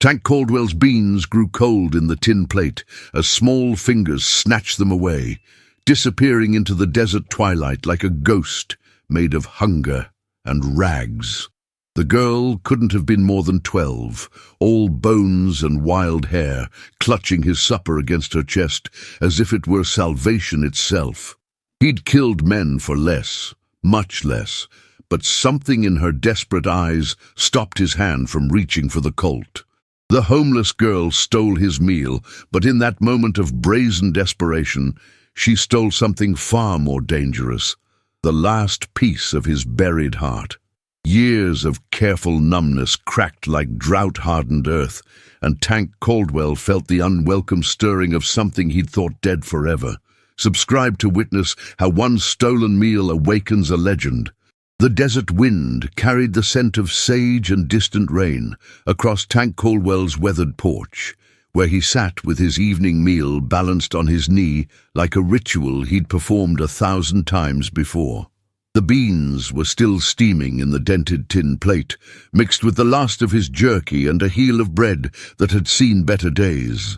Tank Caldwell's beans grew cold in the tin plate as small fingers snatched them away, disappearing into the desert twilight like a ghost made of hunger and rags. The girl couldn't have been more than 12, all bones and wild hair, clutching his supper against her chest as if it were salvation itself. He'd killed men for less, much less, but something in her desperate eyes stopped his hand from reaching for the Colt. The homeless girl stole his meal, but in that moment of brazen desperation, she stole something far more dangerous, the last piece of his buried heart. Years of careful numbness cracked like drought-hardened earth, and Tank Caldwell felt the unwelcome stirring of something he'd thought dead forever. Subscribe to witness how one stolen meal awakens a legend. The desert wind carried the scent of sage and distant rain across Tank Caldwell's weathered porch, where he sat with his evening meal balanced on his knee like a ritual he'd performed 1,000 times before. The beans were still steaming in the dented tin plate, mixed with the last of his jerky and a heel of bread that had seen better days.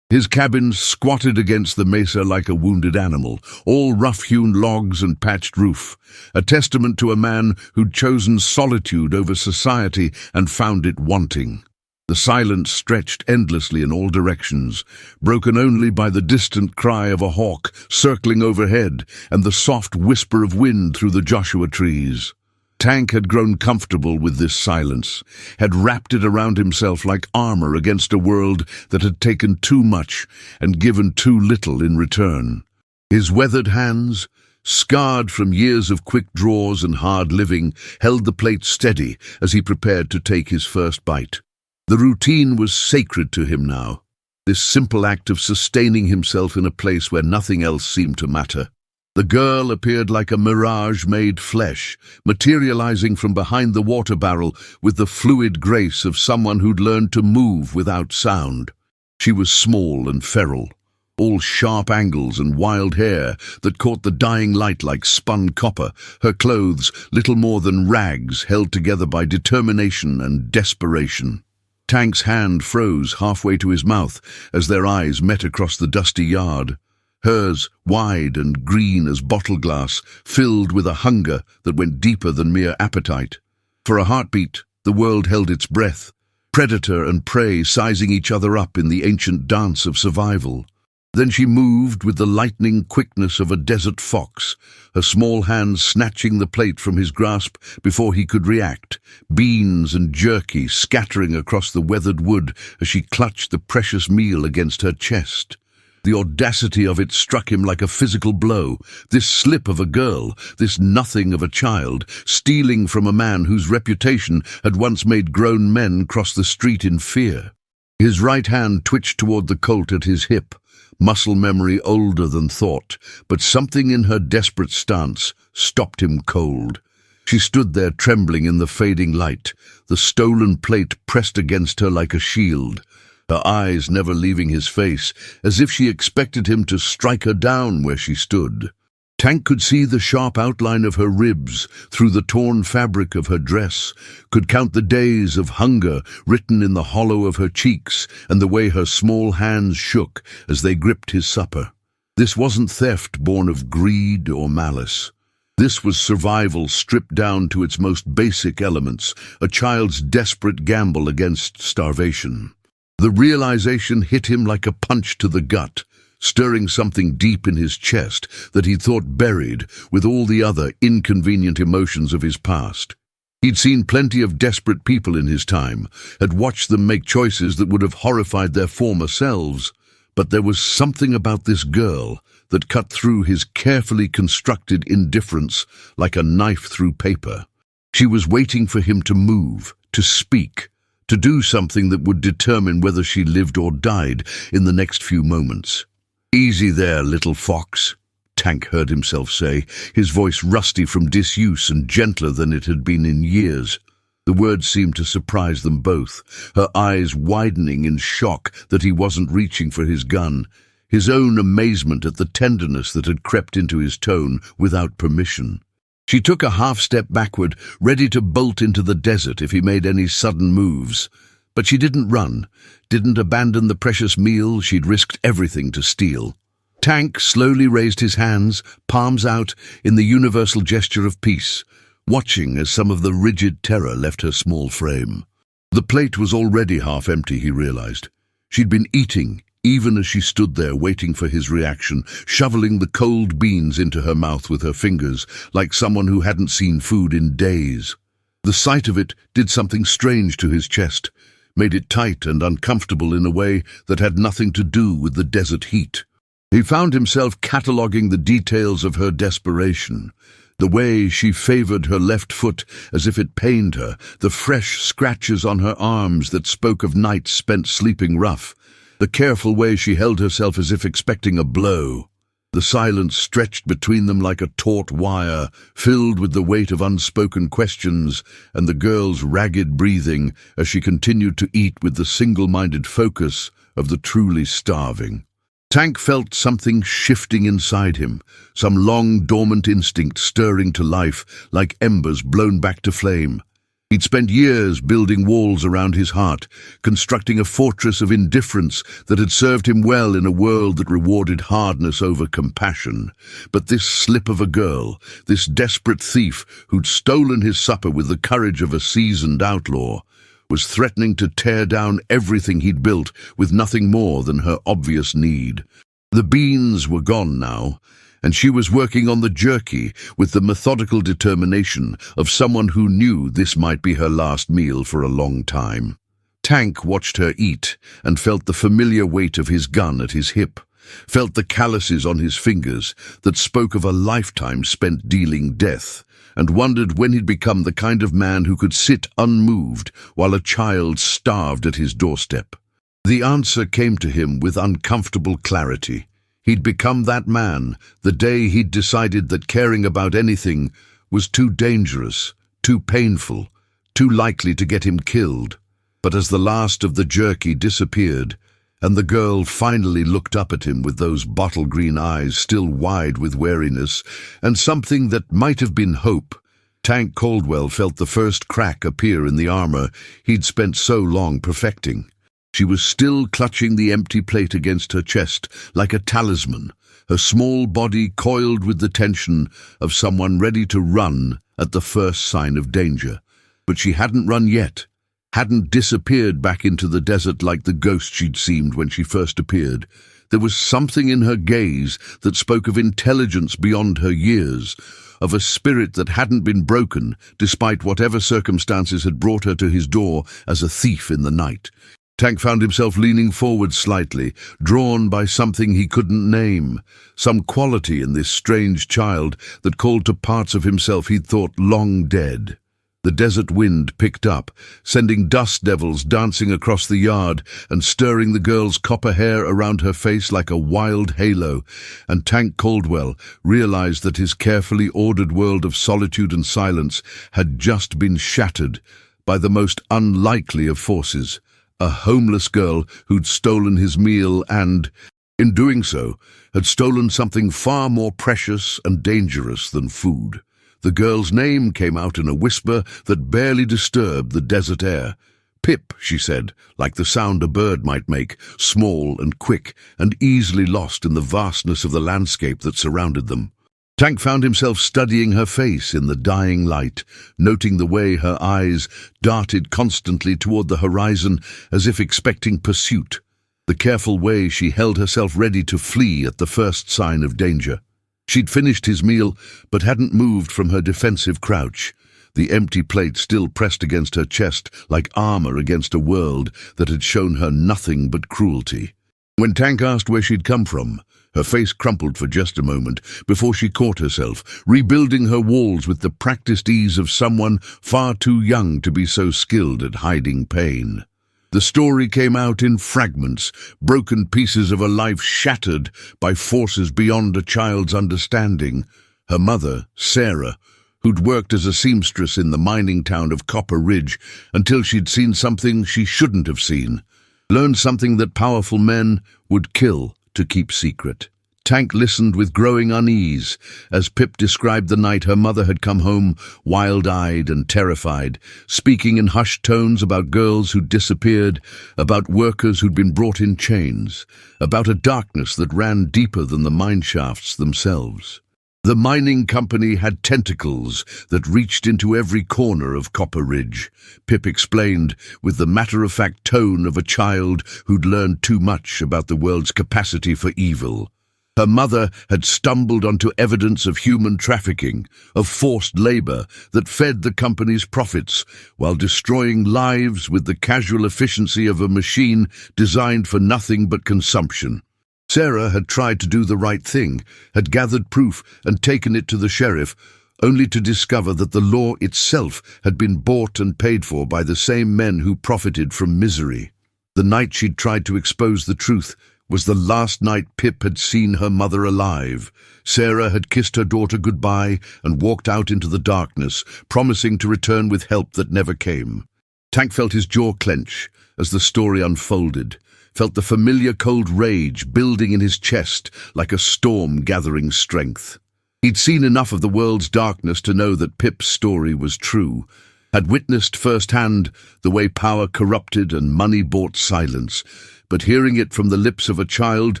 His cabin squatted against the mesa like a wounded animal, all rough-hewn logs and patched roof, a testament to a man who'd chosen solitude over society and found it wanting. The silence stretched endlessly in all directions, broken only by the distant cry of a hawk circling overhead and the soft whisper of wind through the Joshua trees. Tank had grown comfortable with this silence, had wrapped it around himself like armor against a world that had taken too much and given too little in return. His weathered hands, scarred from years of quick draws and hard living, held the plate steady as he prepared to take his first bite. The routine was sacred to him now, this simple act of sustaining himself in a place where nothing else seemed to matter. The girl appeared like a mirage made flesh, materializing from behind the water barrel with the fluid grace of someone who'd learned to move without sound. She was small and feral, all sharp angles and wild hair that caught the dying light like spun copper, her clothes little more than rags held together by determination and desperation. Tank's hand froze halfway to his mouth as their eyes met across the dusty yard. Hers, wide and green as bottle glass, filled with a hunger that went deeper than mere appetite. For a heartbeat, the world held its breath, predator and prey sizing each other up in the ancient dance of survival. Then she moved with the lightning quickness of a desert fox, her small hand snatching the plate from his grasp before he could react, beans and jerky scattering across the weathered wood as she clutched the precious meal against her chest. The audacity of it struck him like a physical blow. This slip of a girl, this nothing of a child, stealing from a man whose reputation had once made grown men cross the street in fear. His right hand twitched toward the Colt at his hip, muscle memory older than thought, but something in her desperate stance stopped him cold. She stood there trembling in the fading light, the stolen plate pressed against her like a shield, her eyes never leaving his face, as if she expected him to strike her down where she stood. Tank could see the sharp outline of her ribs through the torn fabric of her dress, could count the days of hunger written in the hollow of her cheeks and the way her small hands shook as they gripped his supper. This wasn't theft born of greed or malice. This was survival stripped down to its most basic elements, a child's desperate gamble against starvation. The realization hit him like a punch to the gut, stirring something deep in his chest that he thought buried with all the other inconvenient emotions of his past. He'd seen plenty of desperate people in his time, had watched them make choices that would have horrified their former selves, but there was something about this girl that cut through his carefully constructed indifference like a knife through paper. She was waiting for him to move, to speak, to do something that would determine whether she lived or died in the next few moments. "Easy there, little fox," Tank heard himself say, his voice rusty from disuse and gentler than it had been in years. The words seemed to surprise them both, her eyes widening in shock that he wasn't reaching for his gun, his own amazement at the tenderness that had crept into his tone without permission. She took a half step backward, ready to bolt into the desert if he made any sudden moves. But she didn't run, didn't abandon the precious meal she'd risked everything to steal. Tank slowly raised his hands, palms out, in the universal gesture of peace, watching as some of the rigid terror left her small frame. The plate was already half empty, he realized. She'd been eating, even as she stood there waiting for his reaction, shoveling the cold beans into her mouth with her fingers, like someone who hadn't seen food in days. The sight of it did something strange to his chest, made it tight and uncomfortable in a way that had nothing to do with the desert heat. He found himself cataloguing the details of her desperation, the way she favored her left foot as if it pained her, the fresh scratches on her arms that spoke of nights spent sleeping rough, the careful way she held herself as if expecting a blow. The silence stretched between them like a taut wire, filled with the weight of unspoken questions and the girl's ragged breathing as she continued to eat with the single-minded focus of the truly starving. Tank felt something shifting inside him, some long dormant instinct stirring to life like embers blown back to flame. He'd spent years building walls around his heart, constructing a fortress of indifference that had served him well in a world that rewarded hardness over compassion. But this slip of a girl, this desperate thief who'd stolen his supper with the courage of a seasoned outlaw, was threatening to tear down everything he'd built with nothing more than her obvious need. The beans were gone now, and she was working on the jerky with the methodical determination of someone who knew this might be her last meal for a long time. Tank watched her eat and felt the familiar weight of his gun at his hip, felt the calluses on his fingers that spoke of a lifetime spent dealing death, and wondered when he'd become the kind of man who could sit unmoved while a child starved at his doorstep. The answer came to him with uncomfortable clarity. He'd become that man the day he'd decided that caring about anything was too dangerous, too painful, too likely to get him killed. But as the last of the jerky disappeared, and the girl finally looked up at him with those bottle-green eyes still wide with wariness, and something that might have been hope, Tank Caldwell felt the first crack appear in the armor he'd spent so long perfecting. She was still clutching the empty plate against her chest like a talisman, her small body coiled with the tension of someone ready to run at the first sign of danger. But she hadn't run yet, hadn't disappeared back into the desert like the ghost she'd seemed when she first appeared. There was something in her gaze that spoke of intelligence beyond her years, of a spirit that hadn't been broken despite whatever circumstances had brought her to his door as a thief in the night. Tank found himself leaning forward slightly, drawn by something he couldn't name, some quality in this strange child that called to parts of himself he'd thought long dead. The desert wind picked up, sending dust devils dancing across the yard and stirring the girl's copper hair around her face like a wild halo, and Tank Caldwell realized that his carefully ordered world of solitude and silence had just been shattered by the most unlikely of forces, a homeless girl who'd stolen his meal and, in doing so, had stolen something far more precious and dangerous than food. The girl's name came out in a whisper that barely disturbed the desert air. "Pip," she said, like the sound a bird might make, small and quick and easily lost in the vastness of the landscape that surrounded them. Tank found himself studying her face in the dying light, noting the way her eyes darted constantly toward the horizon as if expecting pursuit, the careful way she held herself ready to flee at the first sign of danger. She'd finished his meal, but hadn't moved from her defensive crouch, the empty plate still pressed against her chest like armor against a world that had shown her nothing but cruelty. When Tank asked where she'd come from, her face crumpled for just a moment before she caught herself, rebuilding her walls with the practiced ease of someone far too young to be so skilled at hiding pain. The story came out in fragments, broken pieces of a life shattered by forces beyond a child's understanding. Her mother, Sarah, who'd worked as a seamstress in the mining town of Copper Ridge until she'd seen something she shouldn't have seen, learned something that powerful men would kill to keep secret. Tank listened with growing unease as Pip described the night her mother had come home wild-eyed and terrified, speaking in hushed tones about girls who'd disappeared, about workers who'd been brought in chains, about a darkness that ran deeper than the mine shafts themselves. The mining company had tentacles that reached into every corner of Copper Ridge, Pip explained with the matter-of-fact tone of a child who'd learned too much about the world's capacity for evil. Her mother had stumbled onto evidence of human trafficking, of forced labor that fed the company's profits, while destroying lives with the casual efficiency of a machine designed for nothing but consumption. Sarah had tried to do the right thing, had gathered proof and taken it to the sheriff, only to discover that the law itself had been bought and paid for by the same men who profited from misery. The night she'd tried to expose the truth was the last night Pip had seen her mother alive. Sarah had kissed her daughter goodbye and walked out into the darkness, promising to return with help that never came. Tank felt his jaw clench as the story unfolded, felt the familiar cold rage building in his chest like a storm gathering strength. He'd seen enough of the world's darkness to know that Pip's story was true, had witnessed firsthand the way power corrupted and money bought silence, but hearing it from the lips of a child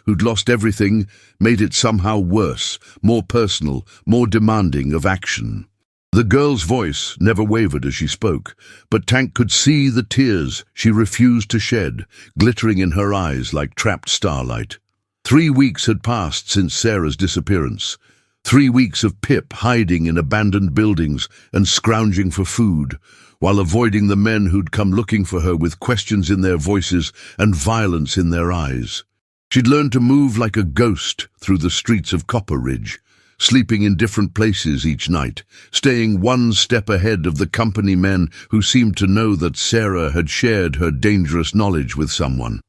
who'd lost everything made it somehow worse, more personal, more demanding of action. The girl's voice never wavered as she spoke, but Tank could see the tears she refused to shed, glittering in her eyes like trapped starlight. 3 weeks had passed since Sarah's disappearance. 3 weeks of Pip hiding in abandoned buildings and scrounging for food, while avoiding the men who'd come looking for her with questions in their voices and violence in their eyes. She'd learned to move like a ghost through the streets of Copper Ridge, sleeping in different places each night, staying one step ahead of the company men who seemed to know that Sarah had shared her dangerous knowledge with someone.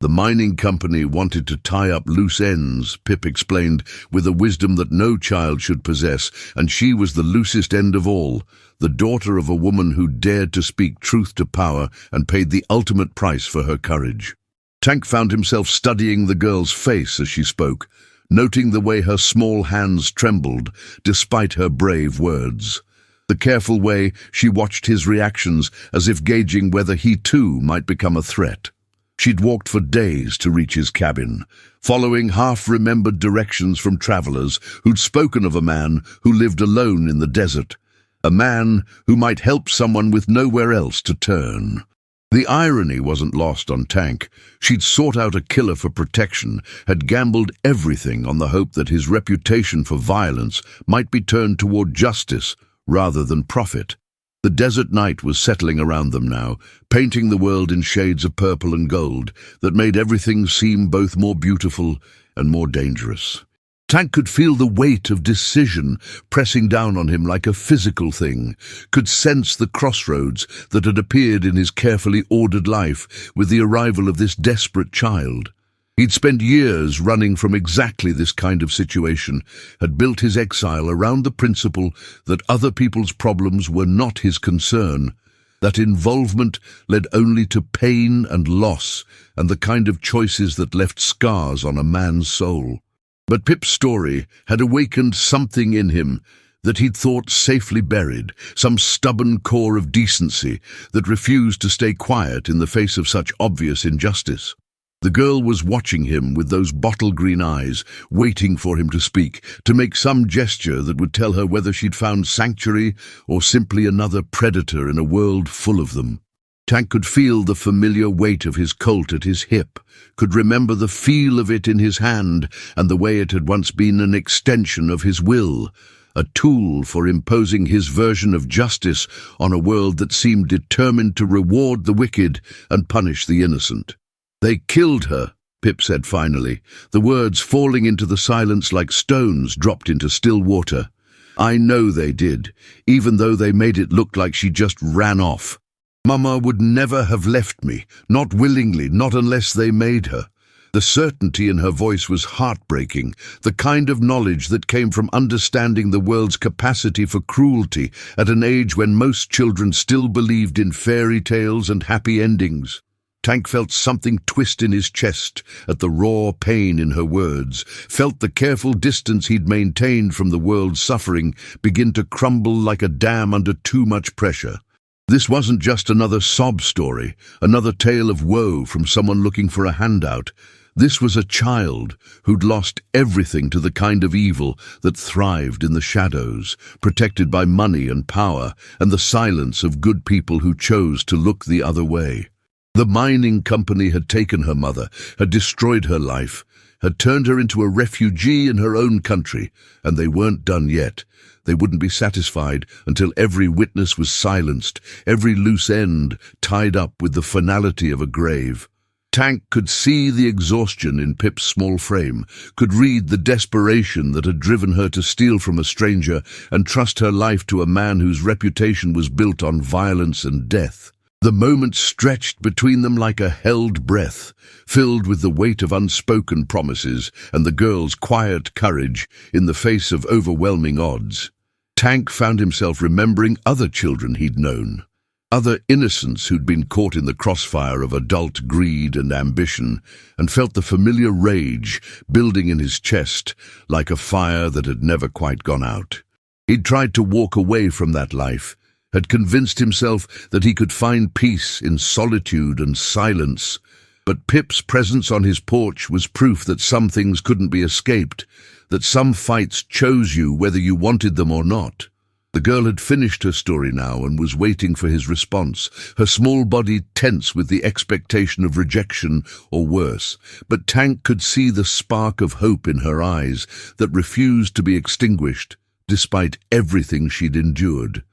The mining company wanted to tie up loose ends, Pip explained, with a wisdom that no child should possess, and she was the loosest end of all, the daughter of a woman who dared to speak truth to power and paid the ultimate price for her courage. Tank found himself studying the girl's face as she spoke, noting the way her small hands trembled despite her brave words. The careful way she watched his reactions as if gauging whether he too might become a threat. She'd walked for days to reach his cabin, following half-remembered directions from travelers who'd spoken of a man who lived alone in the desert, a man who might help someone with nowhere else to turn. The irony wasn't lost on Tank. She'd sought out a killer for protection, had gambled everything on the hope that his reputation for violence might be turned toward justice rather than profit. The desert night was settling around them now, painting the world in shades of purple and gold that made everything seem both more beautiful and more dangerous. Tank could feel the weight of decision pressing down on him like a physical thing, could sense the crossroads that had appeared in his carefully ordered life with the arrival of this desperate child. He'd spent years running from exactly this kind of situation, had built his exile around the principle that other people's problems were not his concern, that involvement led only to pain and loss and the kind of choices that left scars on a man's soul. But Pip's story had awakened something in him that he'd thought safely buried, some stubborn core of decency that refused to stay quiet in the face of such obvious injustice. The girl was watching him with those bottle-green eyes, waiting for him to speak, to make some gesture that would tell her whether she'd found sanctuary or simply another predator in a world full of them. Tank could feel the familiar weight of his Colt at his hip, could remember the feel of it in his hand and the way it had once been an extension of his will, a tool for imposing his version of justice on a world that seemed determined to reward the wicked and punish the innocent. "They killed her," Pip said finally, the words falling into the silence like stones dropped into still water. "I know they did, even though they made it look like she just ran off. Mama would never have left me, not willingly, not unless they made her." The certainty in her voice was heartbreaking, the kind of knowledge that came from understanding the world's capacity for cruelty at an age when most children still believed in fairy tales and happy endings. Tank felt something twist in his chest at the raw pain in her words, felt the careful distance he'd maintained from the world's suffering begin to crumble like a dam under too much pressure. This wasn't just another sob story, another tale of woe from someone looking for a handout. This was a child who'd lost everything to the kind of evil that thrived in the shadows, protected by money and power and the silence of good people who chose to look the other way. The mining company had taken her mother, had destroyed her life, had turned her into a refugee in her own country, and they weren't done yet. They wouldn't be satisfied until every witness was silenced, every loose end tied up with the finality of a grave. Tank could see the exhaustion in Pip's small frame, could read the desperation that had driven her to steal from a stranger and trust her life to a man whose reputation was built on violence and death. The moment stretched between them like a held breath, filled with the weight of unspoken promises and the girl's quiet courage in the face of overwhelming odds. Tank found himself remembering other children he'd known, other innocents who'd been caught in the crossfire of adult greed and ambition, and felt the familiar rage building in his chest like a fire that had never quite gone out. He'd tried to walk away from that life, had convinced himself that he could find peace in solitude and silence, but Pip's presence on his porch was proof that some things couldn't be escaped, that some fights chose you whether you wanted them or not. The girl had finished her story now and was waiting for his response, her small body tense with the expectation of rejection or worse, but Tank could see the spark of hope in her eyes that refused to be extinguished, despite everything she'd endured.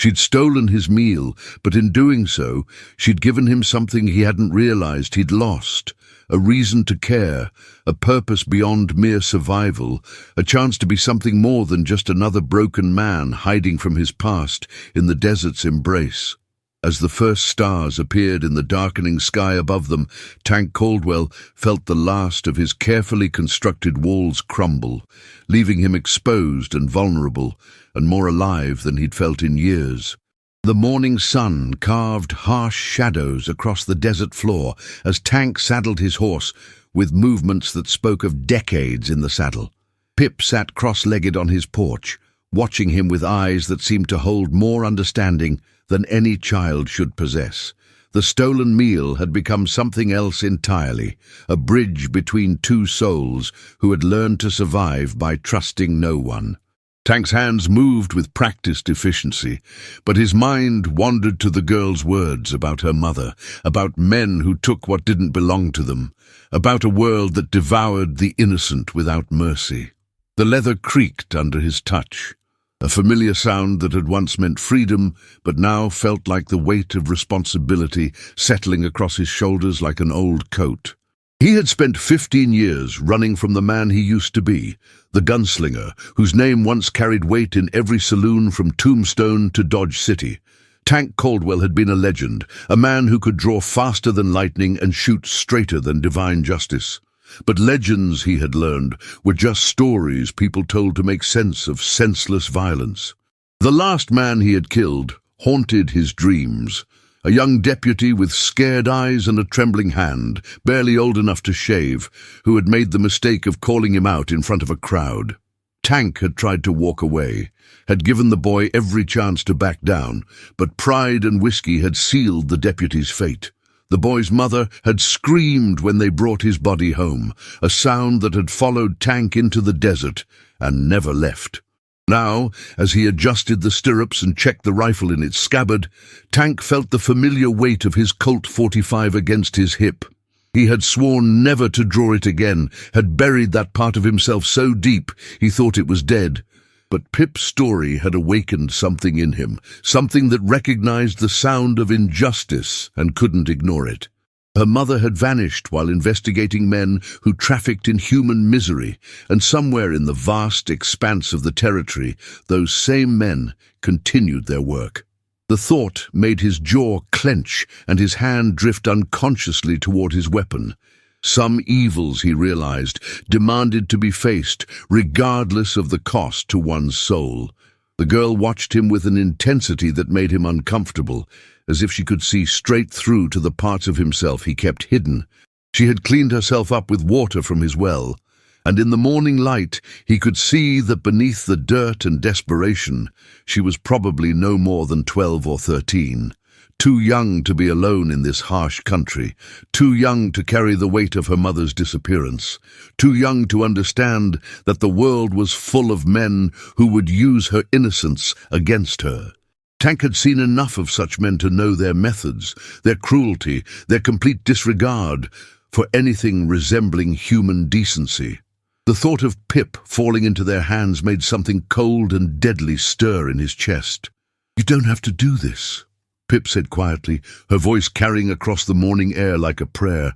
She'd stolen his meal, but in doing so, she'd given him something he hadn't realized he'd lost, a reason to care, a purpose beyond mere survival, a chance to be something more than just another broken man hiding from his past in the desert's embrace. As the first stars appeared in the darkening sky above them, Tank Caldwell felt the last of his carefully constructed walls crumble, leaving him exposed and vulnerable, and more alive than he'd felt in years. The morning sun carved harsh shadows across the desert floor as Tank saddled his horse with movements that spoke of decades in the saddle. Pip sat cross-legged on his porch, watching him with eyes that seemed to hold more understanding than any child should possess. The stolen meal had become something else entirely, a bridge between two souls who had learned to survive by trusting no one. Tank's hands moved with practiced efficiency, but his mind wandered to the girl's words about her mother, about men who took what didn't belong to them, about a world that devoured the innocent without mercy. The leather creaked under his touch, a familiar sound that had once meant freedom, but now felt like the weight of responsibility settling across his shoulders like an old coat. He had spent 15 years running from the man he used to be, the gunslinger, whose name once carried weight in every saloon from Tombstone to Dodge City. Tank Caldwell had been a legend, a man who could draw faster than lightning and shoot straighter than divine justice. But legends, he had learned, were just stories people told to make sense of senseless violence. The last man he had killed haunted his dreams, a young deputy with scared eyes and a trembling hand, barely old enough to shave, who had made the mistake of calling him out in front of a crowd. Tank had tried to walk away, had given the boy every chance to back down, but pride and whiskey had sealed the deputy's fate. The boy's mother had screamed when they brought his body home, a sound that had followed Tank into the desert and never left. Now, as he adjusted the stirrups and checked the rifle in its scabbard, Tank felt the familiar weight of his Colt 45 against his hip. He had sworn never to draw it again, had buried that part of himself so deep he thought it was dead. But Pip's story had awakened something in him, something that recognized the sound of injustice and couldn't ignore it. Her mother had vanished while investigating men who trafficked in human misery, and somewhere in the vast expanse of the territory, those same men continued their work. The thought made his jaw clench and his hand drift unconsciously toward his weapon. Some evils, he realized, demanded to be faced, regardless of the cost to one's soul. The girl watched him with an intensity that made him uncomfortable, as if she could see straight through to the parts of himself he kept hidden. She had cleaned herself up with water from his well, and in the morning light he could see that beneath the dirt and desperation she was probably no more than 12 or 13. Too young to be alone in this harsh country, too young to carry the weight of her mother's disappearance, too young to understand that the world was full of men who would use her innocence against her. Tank had seen enough of such men to know their methods, their cruelty, their complete disregard for anything resembling human decency. The thought of Pip falling into their hands made something cold and deadly stir in his chest. "You don't have to do this," Pip said quietly, her voice carrying across the morning air like a prayer.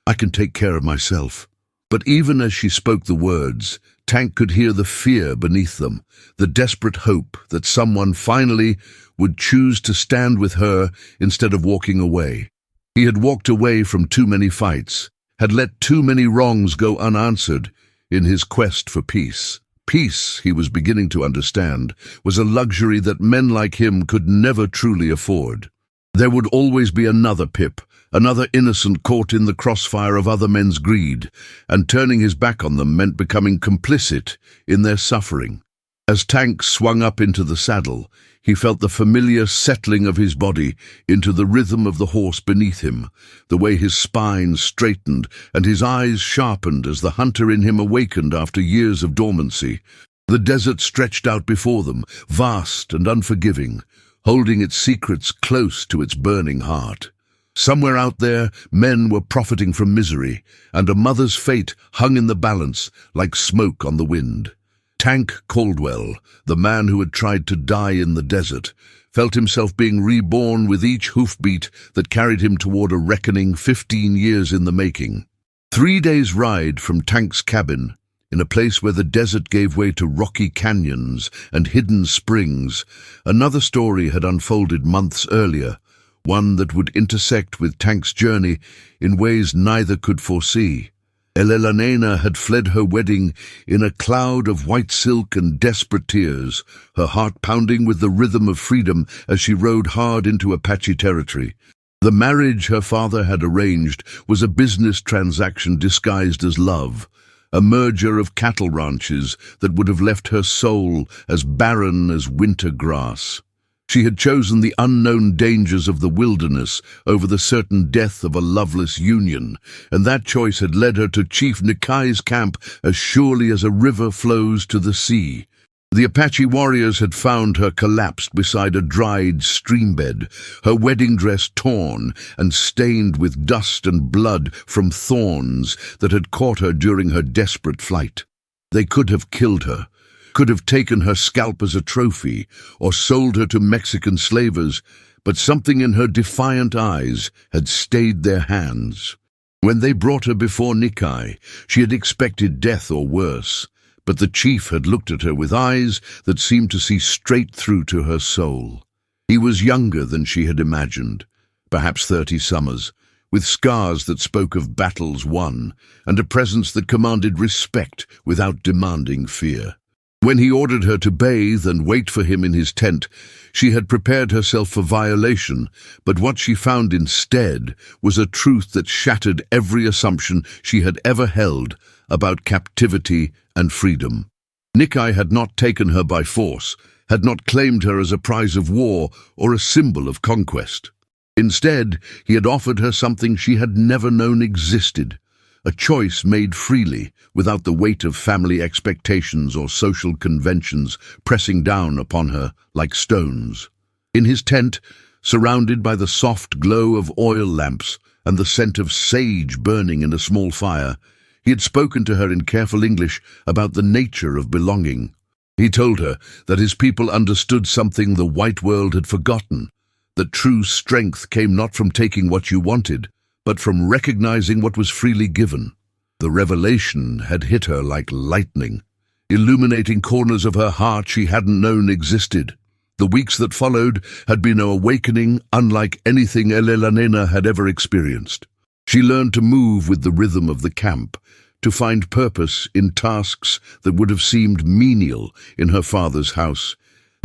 "I can take care of myself." But even as she spoke the words, Tank could hear the fear beneath them, the desperate hope that someone finally would choose to stand with her instead of walking away. He had walked away from too many fights, had let too many wrongs go unanswered in his quest for peace. Peace, he was beginning to understand, was a luxury that men like him could never truly afford. There would always be another Pip, another innocent caught in the crossfire of other men's greed, and turning his back on them meant becoming complicit in their suffering. As Tank swung up into the saddle, he felt the familiar settling of his body into the rhythm of the horse beneath him, the way his spine straightened and his eyes sharpened as the hunter in him awakened after years of dormancy. The desert stretched out before them, vast and unforgiving, holding its secrets close to its burning heart. Somewhere out there, men were profiting from misery, and a mother's fate hung in the balance like smoke on the wind. Tank Caldwell, the man who had tried to die in the desert, felt himself being reborn with each hoofbeat that carried him toward a reckoning 15 years in the making. 3 days' ride from Tank's cabin, in a place where the desert gave way to rocky canyons and hidden springs, another story had unfolded months earlier, one that would intersect with Tank's journey in ways neither could foresee. Elelanena had fled her wedding in a cloud of white silk and desperate tears, her heart pounding with the rhythm of freedom as she rode hard into Apache territory. The marriage her father had arranged was a business transaction disguised as love, a merger of cattle ranches that would have left her soul as barren as winter grass. She had chosen the unknown dangers of the wilderness over the certain death of a loveless union, and that choice had led her to Chief Nikai's camp as surely as a river flows to the sea. The Apache warriors had found her collapsed beside a dried streambed, her wedding dress torn and stained with dust and blood from thorns that had caught her during her desperate flight. They could have killed her, could have taken her scalp as a trophy, or sold her to Mexican slavers, but something in her defiant eyes had stayed their hands. When they brought her before Nikai, she had expected death or worse, but the chief had looked at her with eyes that seemed to see straight through to her soul. He was younger than she had imagined, perhaps 30 summers, with scars that spoke of battles won, and a presence that commanded respect without demanding fear. When he ordered her to bathe and wait for him in his tent, she had prepared herself for violation, but what she found instead was a truth that shattered every assumption she had ever held about captivity and freedom. Nikai had not taken her by force, had not claimed her as a prize of war or a symbol of conquest. Instead, he had offered her something she had never known existed, a choice made freely, without the weight of family expectations or social conventions pressing down upon her like stones. In his tent, surrounded by the soft glow of oil lamps and the scent of sage burning in a small fire, he had spoken to her in careful English about the nature of belonging. He told her that his people understood something the white world had forgotten, that true strength came not from taking what you wanted, but from recognizing what was freely given. The revelation had hit her like lightning, illuminating corners of her heart she hadn't known existed. The weeks that followed had been an awakening unlike anything Elelanena had ever experienced. She learned to move with the rhythm of the camp, to find purpose in tasks that would have seemed menial in her father's house.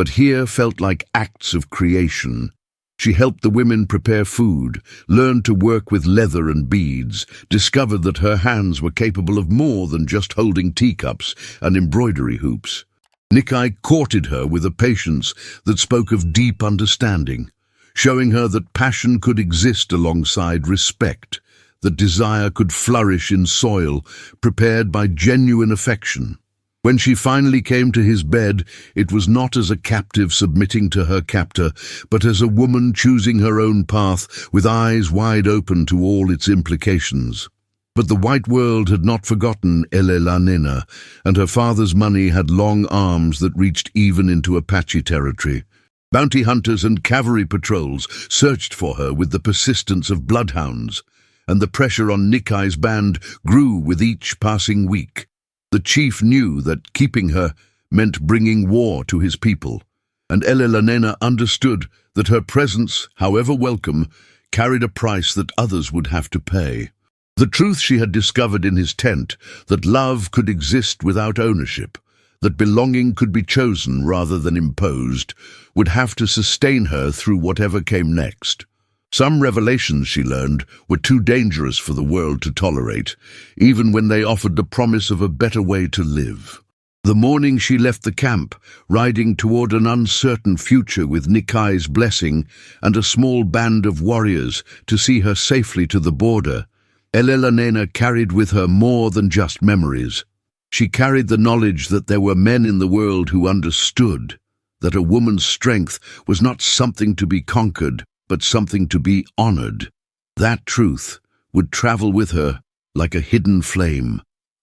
but here felt like acts of creation. She helped the women prepare food, learned to work with leather and beads, discovered that her hands were capable of more than just holding teacups and embroidery hoops. Nikai courted her with a patience that spoke of deep understanding, showing her that passion could exist alongside respect, that desire could flourish in soil prepared by genuine affection. When she finally came to his bed, it was not as a captive submitting to her captor, but as a woman choosing her own path with eyes wide open to all its implications. But the white world had not forgotten Elelanena, and her father's money had long arms that reached even into Apache territory. Bounty hunters and cavalry patrols searched for her with the persistence of bloodhounds, and the pressure on Nikai's band grew with each passing week. The chief knew that keeping her meant bringing war to his people, and Elelanena understood that her presence, however welcome, carried a price that others would have to pay. The truth she had discovered in his tent, that love could exist without ownership, that belonging could be chosen rather than imposed, would have to sustain her through whatever came next. Some revelations, she learned, were too dangerous for the world to tolerate, even when they offered the promise of a better way to live. The morning she left the camp, riding toward an uncertain future with Nikai's blessing and a small band of warriors to see her safely to the border, Elelanena carried with her more than just memories. She carried the knowledge that there were men in the world who understood, that a woman's strength was not something to be conquered, but something to be honored. That truth would travel with her like a hidden flame,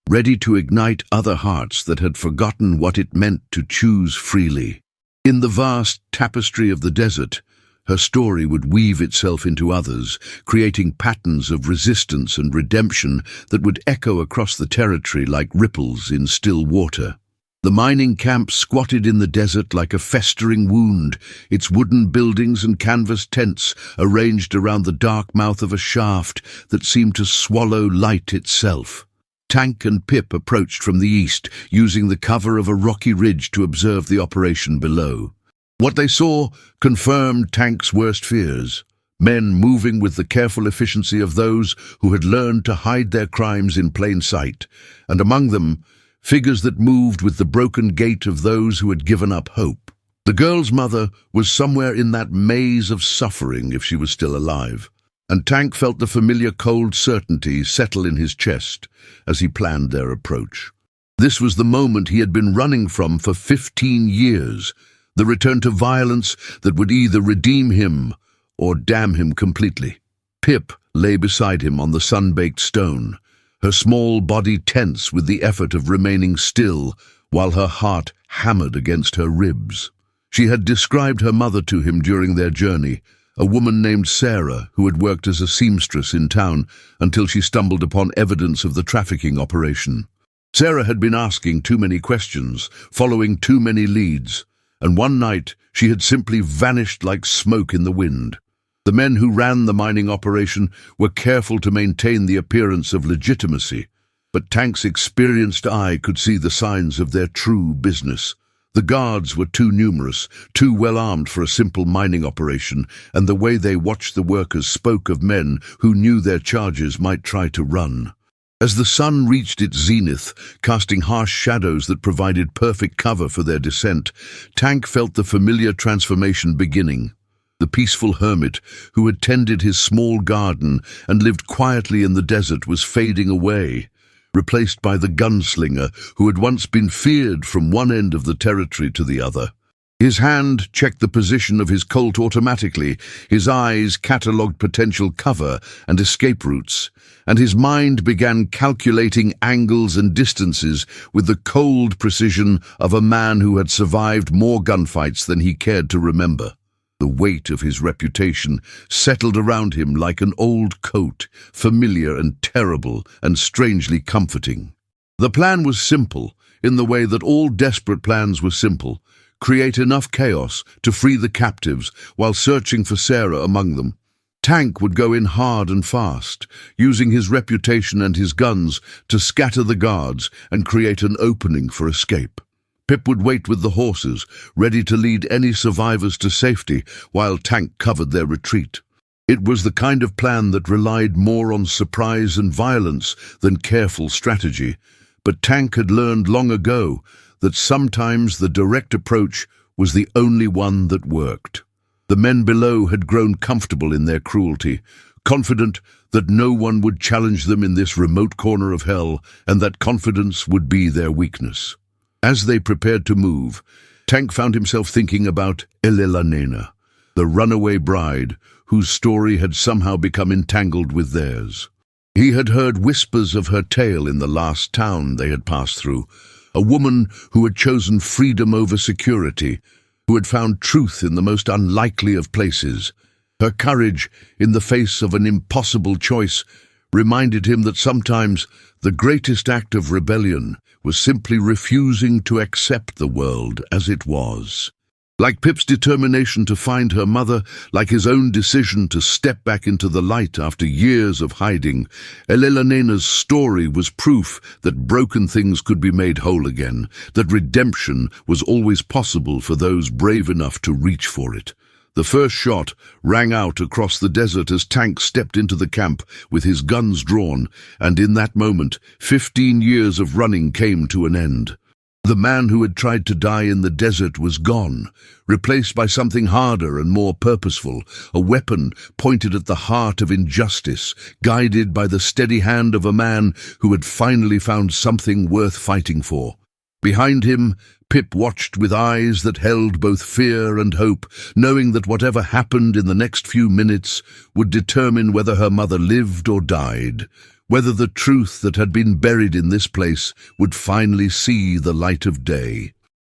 ready to ignite other hearts that had forgotten what it meant to choose freely. In the vast tapestry of the desert, her story would weave itself into others, creating patterns of resistance and redemption that would echo across the territory like ripples in still water. The mining camp squatted in the desert like a festering wound, its wooden buildings and canvas tents arranged around the dark mouth of a shaft that seemed to swallow light itself. Tank and Pip approached from the east, using the cover of a rocky ridge to observe the operation below. What they saw confirmed Tank's worst fears. Men moving with the careful efficiency of those who had learned to hide their crimes in plain sight, and among them, figures that moved with the broken gait of those who had given up hope. The girl's mother was somewhere in that maze of suffering if she was still alive, and Tank felt the familiar cold certainty settle in his chest as he planned their approach. This was the moment he had been running from for 15 years, the return to violence that would either redeem him or damn him completely. Pip lay beside him on the sun-baked stone, her small body tense with the effort of remaining still while her heart hammered against her ribs. She had described her mother to him during their journey, a woman named Sarah who had worked as a seamstress in town until she stumbled upon evidence of the trafficking operation. Sarah had been asking too many questions, following too many leads, and one night she had simply vanished like smoke in the wind. The men who ran the mining operation were careful to maintain the appearance of legitimacy, but Tank's experienced eye could see the signs of their true business. The guards were too numerous, too well armed for a simple mining operation, and the way they watched the workers spoke of men who knew their charges might try to run. As the sun reached its zenith, casting harsh shadows that provided perfect cover for their descent, Tank felt the familiar transformation beginning. The peaceful hermit who had tended his small garden and lived quietly in the desert was fading away, replaced by the gunslinger who had once been feared from one end of the territory to the other. His hand checked the position of his Colt automatically, his eyes catalogued potential cover and escape routes, and his mind began calculating angles and distances with the cold precision of a man who had survived more gunfights than he cared to remember. The weight of his reputation settled around him like an old coat, familiar and terrible and strangely comforting. The plan was simple, in the way that all desperate plans were simple: create enough chaos to free the captives while searching for Sarah among them. Tank would go in hard and fast, using his reputation and his guns to scatter the guards and create an opening for escape. Pip would wait with the horses, ready to lead any survivors to safety, while Tank covered their retreat. It was the kind of plan that relied more on surprise and violence than careful strategy, but Tank had learned long ago that sometimes the direct approach was the only one that worked. The men below had grown comfortable in their cruelty, confident that no one would challenge them in this remote corner of hell, and that confidence would be their weakness. As they prepared to move, Tank found himself thinking about Elelanena, the runaway bride whose story had somehow become entangled with theirs. He had heard whispers of her tale in the last town they had passed through, a woman who had chosen freedom over security, who had found truth in the most unlikely of places. Her courage in the face of an impossible choice reminded him that sometimes the greatest act of rebellion was simply refusing to accept the world as it was. Like Pip's determination to find her mother, like his own decision to step back into the light after years of hiding, Elelanena's story was proof that broken things could be made whole again, that redemption was always possible for those brave enough to reach for it. The first shot rang out across the desert as Tank stepped into the camp with his guns drawn, and in that moment, 15 years of running came to an end. The man who had tried to die in the desert was gone, replaced by something harder and more purposeful, a weapon pointed at the heart of injustice, guided by the steady hand of a man who had finally found something worth fighting for. Behind him, Pip watched with eyes that held both fear and hope, knowing that whatever happened in the next few minutes would determine whether her mother lived or died, whether the truth that had been buried in this place would finally see the light of day.